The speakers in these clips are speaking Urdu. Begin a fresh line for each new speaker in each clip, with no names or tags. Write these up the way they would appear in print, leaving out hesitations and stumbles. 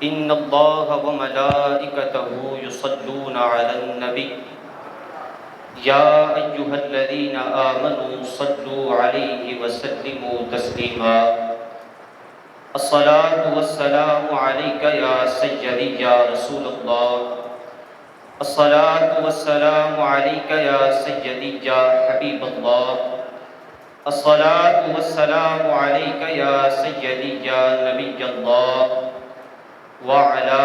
إن الله وملائكته يصلون على النبي يا أيها الذين آمنوا صلوا عليه وسلموا تسليما الصلاة والسلام عليك يا سيدي يا رسول الله الصلاة والسلام عليك يا سيدي يا حبيب الله الصلاة والسلام عليك يا سيدي يا نبي الله وعلى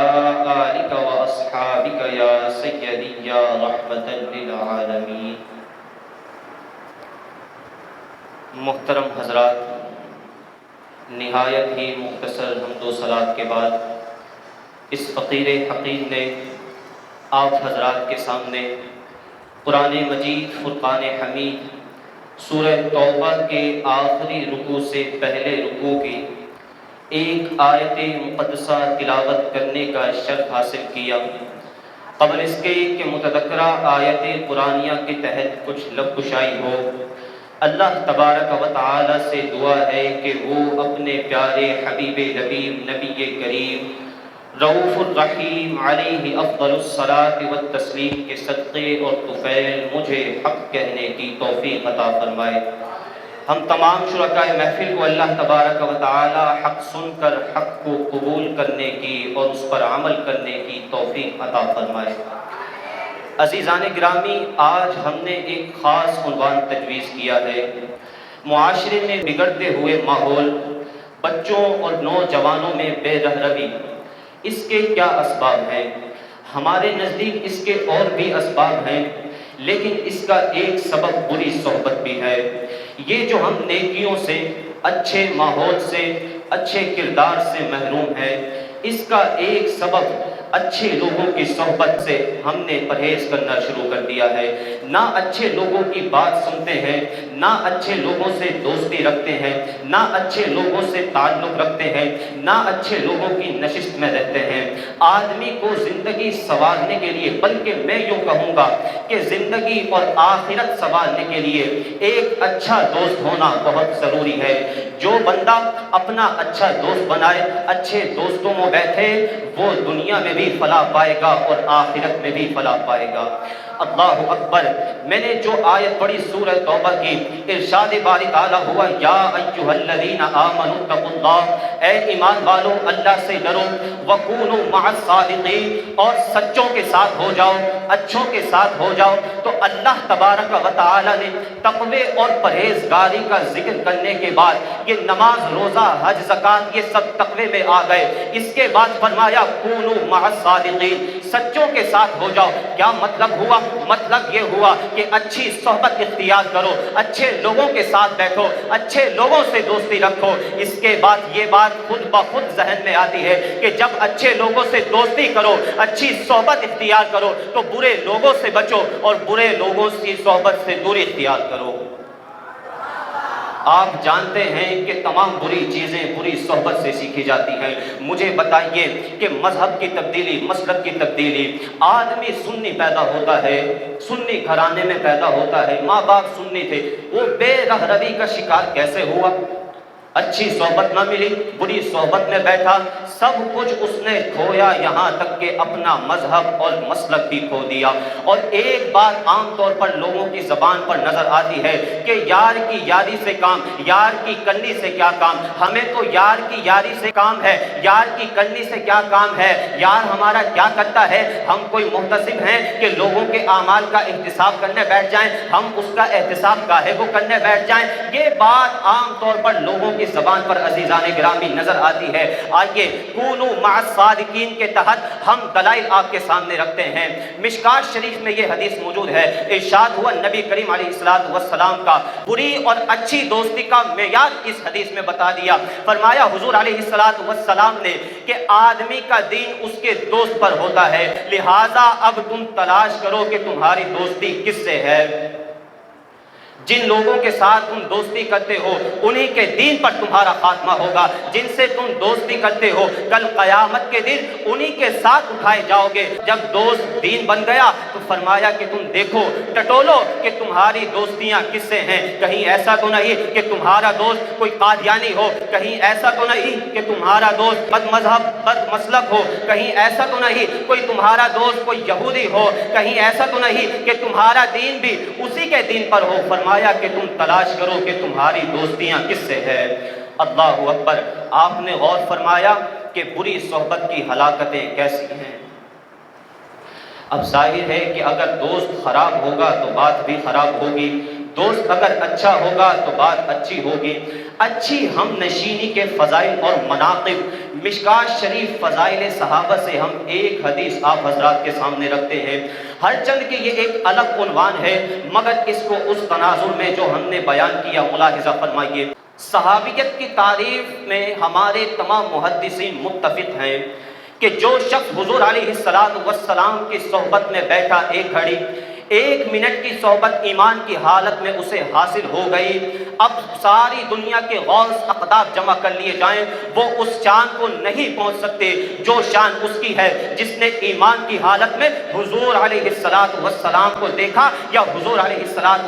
آلك وأصحابك يا سيدي يا رحمة للعالمين۔ محترم حضرات، نہایت ہی مختصر حمد و صلات کے بعد اس فقیر حقیر نے آپ حضرات کے سامنے قرآن مجید فرقان حمید سورہ توبہ کے آخری رکوع سے پہلے رکوع کی ایک آیت مقدسہ تلاوت کرنے کا شرف حاصل کیا۔ قبل اس کے کہ متذکرہ آیت قرآنیہ کے تحت کچھ لب کشائی ہو، اللہ تبارک و تعالی سے دعا ہے کہ وہ اپنے پیارے حبیب لبیب نبی کریم رؤوف الرحیم علیہ افضل الصلاۃ والتسلیم کے صدقے اور طفیل مجھے حق کہنے کی توفیق عطا فرمائے۔ ہم تمام شرکاء محفل کو اللہ تبارک و تعالی حق سن کر حق کو قبول کرنے کی اور اس پر عمل کرنے کی توفیق عطا فرمائے۔ عزیزان گرامی، آج ہم نے ایک خاص عنوان تجویز کیا ہے، معاشرے میں بگڑتے ہوئے ماحول، بچوں اور نوجوانوں میں بے رہروی، اس کے کیا اسباب ہیں؟ ہمارے نزدیک اس کے اور بھی اسباب ہیں، لیکن اس کا ایک سبب بری صحبت بھی ہے۔ یہ جو ہم نیکیوں سے، اچھے ماحول سے، اچھے کردار سے محروم ہے، اس کا ایک سبب اچھے لوگوں کی صحبت سے ہم نے پرہیز کرنا شروع کر دیا ہے۔ نہ اچھے لوگوں کی بات سنتے ہیں، نہ اچھے لوگوں سے دوستی رکھتے ہیں، نہ اچھے لوگوں سے تعلق رکھتے ہیں، نہ اچھے لوگوں کی نشست میں رہتے ہیں۔ آدمی کو زندگی سنوارنے کے لیے، بلکہ میں یوں کہوں گا کہ زندگی اور آخرت سنوارنے کے لیے ایک اچھا دوست ہونا بہت ضروری ہے۔ جو بندہ اپنا اچھا دوست بنائے، اچھے دوستوں میں بیٹھے، وہ دنیا میں بھی فلاح پائے گا اور آخرت میں بھی فلاح پائے گا۔ اللہ اکبر۔ میں نے جو آیت پڑھی سورہ توبہ کی، ارشاد باری تعالیٰ ہوا یا ایھا الذین آمنوا اتقوا اللہ، اے ایمان والو اللہ سے ڈرو، وکونوا مع الصادقین، اور سچوں کے ساتھ ہو جاؤ، اچھوں کے ساتھ ہو جاؤ۔ تو اللہ تبارک و تعالی نے تقوی اور پرہیزگاری کا ذکر کرنے کے بعد یہ نماز، روزہ، حج، زکوٰۃ یہ سب تقوی میں آ گئے۔ اس کے بعد فرمایا کونوا مع الصادقین، سچوں کے ساتھ ہو جاؤ۔ کیا مطلب ہوا؟ مطلب یہ ہوا کہ اچھی صحبت اختیار کرو، اچھے لوگوں کے ساتھ بیٹھو، اچھے لوگوں سے دوستی رکھو۔ اس کے بعد یہ بات خود بخود ذہن میں آتی ہے کہ جب اچھے لوگوں سے دوستی کرو، اچھی صحبت اختیار کرو، تو برے لوگوں سے بچو اور برے لوگوں کی صحبت سے دوری اختیار کرو۔ آپ جانتے ہیں کہ تمام بری چیزیں بری صحبت سے سیکھی جاتی ہیں۔ مجھے بتائیے کہ مذہب کی تبدیلی، مسلک کی تبدیلی، آدمی سنی پیدا ہوتا ہے، سنی گھرانے میں پیدا ہوتا ہے، ماں باپ سنی تھے، وہ بے رہروی کا شکار کیسے ہوا؟ اچھی صحبت نہ ملی، بری صحبت میں بیٹھا، سب کچھ اس نے کھویا، یہاں تک کہ اپنا مذہب اور مسلک بھی کھو دیا۔ اور ایک بات عام طور پر لوگوں کی زبان پر نظر آتی ہے کہ یار کی یاری سے کام، یار کی کنی سے کیا کام؟ ہمیں تو یار کی یاری سے کام ہے، یار کی کنی سے کیا کام ہے؟ یار ہمارا کیا کرتا ہے؟ ہم کوئی محتسب ہیں کہ لوگوں کے اعمال کا احتساب کرنے بیٹھ جائیں، ہم اس کا احتساب کاہے کو کرنے بیٹھ جائیں؟ یہ بات عام طور پر لوگوں کی زبان پر عزیزان گرامی نظر آتی ہے۔ آئیے کونوا مع الصادقین کے تحت ہم دلائل آپ کے سامنے رکھتے ہیں۔ مشکوٰۃ شریف میں یہ حدیث موجود ہے، ارشاد ہوا نبی کریم علیہ السلام کا بری اور اچھی دوستی کا معیار اس حدیث میں بتا دیا۔ فرمایا حضور علیہ السلام نے کہ آدمی کا دین اس کے دوست پر ہوتا ہے، لہٰذا اب تم تلاش کرو کہ تمہاری دوستی کس سے ہے۔ جن لوگوں کے ساتھ تم دوستی کرتے ہو انہی کے دین پر تمہارا خاتمہ ہوگا۔ جن سے تم دوستی کرتے ہو کل قیامت کے دن انہی کے ساتھ اٹھائے جاؤ گے۔ جب دوست دین بن گیا تو فرمایا کہ تم دیکھو ٹٹولو کہ تمہاری دوستیاں کس سے ہیں، کہیں ایسا تو نہیں کہ تمہارا دوست کوئی قادیانی ہو، کہیں ایسا تو نہیں کہ تمہارا دوست بد مذہب بد مسلک ہو، کہیں ایسا تو نہیں کوئی تمہارا دوست کوئی یہودی ہو، کہیں ایسا تو نہیں کہ تمہارا دین بھی اسی کے دین پر ہو۔ فرمایا کہ تم تلاش کرو کہ تمہاری دوستیاں کس سے ہے۔ اللہ اکبر۔ آپ نے غور فرمایا کہ بری صحبت کی ہلاکتیں کیسی ہیں۔ اب ظاہر ہے کہ اگر دوست خراب ہوگا تو بات بھی خراب ہوگی، دوست اگر اچھا ہوگا تو بات اچھی ہوگی۔ اچھی ہم نشینی کے فضائل اور مناقب، مشکوٰۃ شریف فضائل صحابہ سے ہم ایک حدیث آپ حضرات کے سامنے رکھتے ہیں۔ ہر چند کے یہ ایک الگ عنوان ہے، مگر اس کو اس تناظر میں جو ہم نے بیان کیا ملاحظہ فرمائیے۔ صحابیت کی تعریف میں ہمارے تمام محدثین متفق ہیں کہ جو شخص حضور علیہ السلام کی صحبت میں بیٹھا ایک گھڑی، ایک منٹ کی صحبت ایمان کی حالت میں اسے حاصل ہو گئی، اب ساری دنیا کے غوث اقداب جمع کر لیے جائیں وہ اس شان کو نہیں پہنچ سکتے جو شان اس کی ہے جس نے ایمان کی حالت میں حضور علیہ السلام کو دیکھا یا حضور علیہ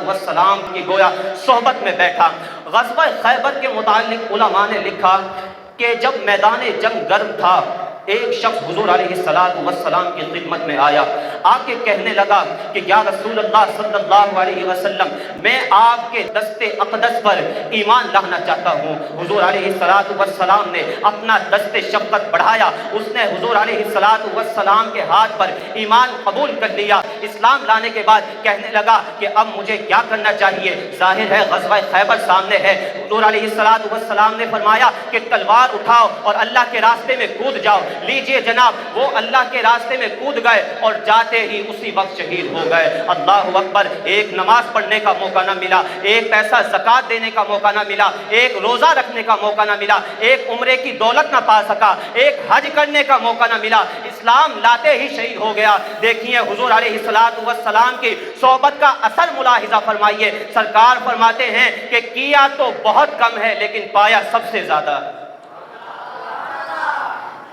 السلام کی گویا صحبت میں بیٹھا۔ غزوہ خیبر کے متعلق علماء نے لکھا کہ جب میدان جنگ گرم تھا، ایک شخص حضور علیہ السلام کی خدمت میں آیا، آ کے کہنے لگا کہ یا رسول اللہ صلی اللہ علیہ وسلم، میں آپ کے دست اقدس پر ایمان لانا چاہتا ہوں۔ حضور علیہ السلام نے اپنا دست شفقت بڑھایا، اس نے حضور علیہ السلام کے ہاتھ پر ایمان قبول کر لیا۔ اسلام لانے کے بعد کہنے لگا کہ اب مجھے کیا کرنا چاہیے؟ ظاہر ہے غزوہ خیبر سامنے ہے۔ حضور علیہ السلام نے فرمایا کہ تلوار اٹھاؤ اور اللہ کے راستے میں کود جاؤ۔ لیجئے جناب، وہ اللہ کے راستے میں کود گئے اور جاتے ہی اسی وقت شہید ہو گئے۔ اللہ اکبر۔ ایک نماز پڑھنے کا موقع نہ ملا، ایک پیسہ زکوٰۃ دینے کا موقع نہ ملا، ایک روزہ رکھنے کا موقع نہ ملا، ایک عمرے کی دولت نہ پا سکا، ایک حج کرنے کا موقع نہ ملا، اسلام لاتے ہی شہید ہو گیا۔ دیکھیے حضور علیہ السلام کی صحبت کا اثر ملاحظہ فرمائیے۔ سرکار فرماتے ہیں کہ کیا تو بہت کم ہے لیکن پایا سب سے زیادہ۔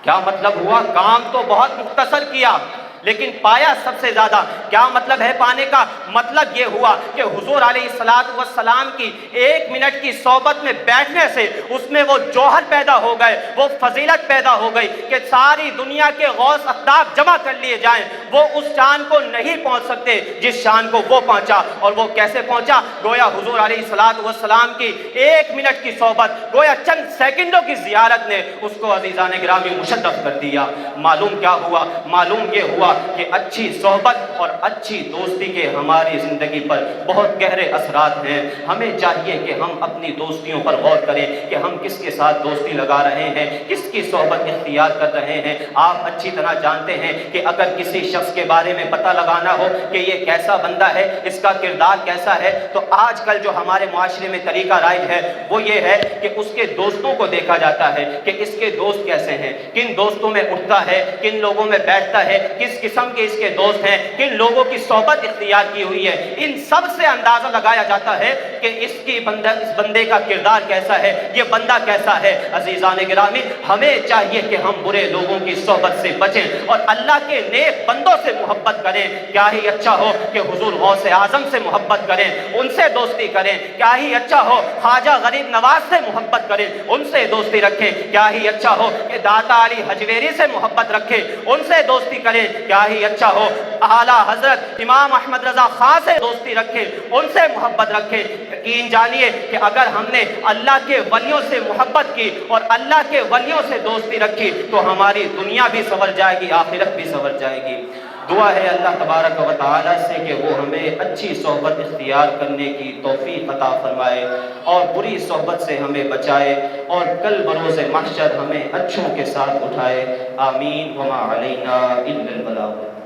کیا مطلب ہوا؟ کام تو بہت مختصر کیا لیکن پایا سب سے زیادہ۔ کیا مطلب ہے پانے کا؟ مطلب یہ ہوا کہ حضور علیہ السلام کی ایک منٹ کی صحبت میں بیٹھنے سے اس میں وہ جوہر پیدا ہو گئے، وہ فضیلت پیدا ہو گئی کہ ساری دنیا کے غوث اقداب جمع کر لیے جائیں وہ اس شان کو نہیں پہنچ سکتے جس شان کو وہ پہنچا۔ اور وہ کیسے پہنچا؟ گویا حضور علیہ السلام کی ایک منٹ کی صحبت، گویا چند سیکنڈوں کی زیارت نے اس کو عزیزان گرامی مشرف کر دیا۔ معلوم کیا ہوا؟ معلوم یہ ہوا کہ اچھی صحبت اور اچھی دوستی کے ہماری زندگی پر بہت گہرے اثرات ہیں۔ ہمیں چاہیے کہ ہم اپنی دوستیوں پر غور کریں کہ ہم کس کے ساتھ دوستی لگا رہے ہیں، کس کی صحبت اختیار کر رہے ہیں۔ آپ اچھی طرح جانتے ہیں کہ اگر کسی شخص کے بارے میں پتہ لگانا ہو کہ یہ کیسا بندہ ہے، اس کا کردار کیسا ہے، تو آج کل جو ہمارے معاشرے میں طریقہ رائج ہے وہ یہ ہے کہ اس کے دوستوں کو دیکھا جاتا ہے کہ اس کے دوست کیسے ہیں، کن دوستوں میں اٹھتا ہے، کن لوگوں میں بیٹھتا ہے، کس قسم کے اس کے دوست ہیں، کن لوگوں کی صحبت اختیار کی ہوئی ہے۔ ان سب سے اندازہ لگایا جاتا ہے کہ اس بندے کا کردار کیسا ہے، یہ بندہ کیسا ہے۔ عزیزان گرامی، ہمیں چاہیے کہ ہم برے لوگوں کی صحبت سے بچیں اور اللہ کے نیک بندوں سے محبت کریں۔ کیا ہی اچھا ہو کہ حضور غوث اعظم سے محبت کریں، ان سے دوستی کریں۔ کیا ہی اچھا ہو خواجہ غریب نواز سے محبت کریں، ان سے دوستی رکھیں۔ کیا ہی اچھا ہو کہ داتا علی حجویری سے محبت رکھیں، ان سے دوستی کریں۔ کیا ہی اچھا ہو اعلیٰ حضرت امام احمد رضا خان سے دوستی رکھیں، ان سے محبت رکھیں۔ یقین جانیے کہ اگر ہم نے اللہ کے ولیوں سے محبت کی اور اللہ کے ولیوں سے دوستی رکھی تو ہماری دنیا بھی سنور جائے گی، آخرت بھی سنور جائے گی۔ دعا ہے اللہ تبارک و تعالی سے کہ وہ ہمیں اچھی صحبت اختیار کرنے کی توفیق عطا فرمائے اور بری صحبت سے ہمیں بچائے اور کل بروز محشر ہمیں اچھوں کے ساتھ اٹھائے۔ آمین۔ وما علینا الا البلاغ۔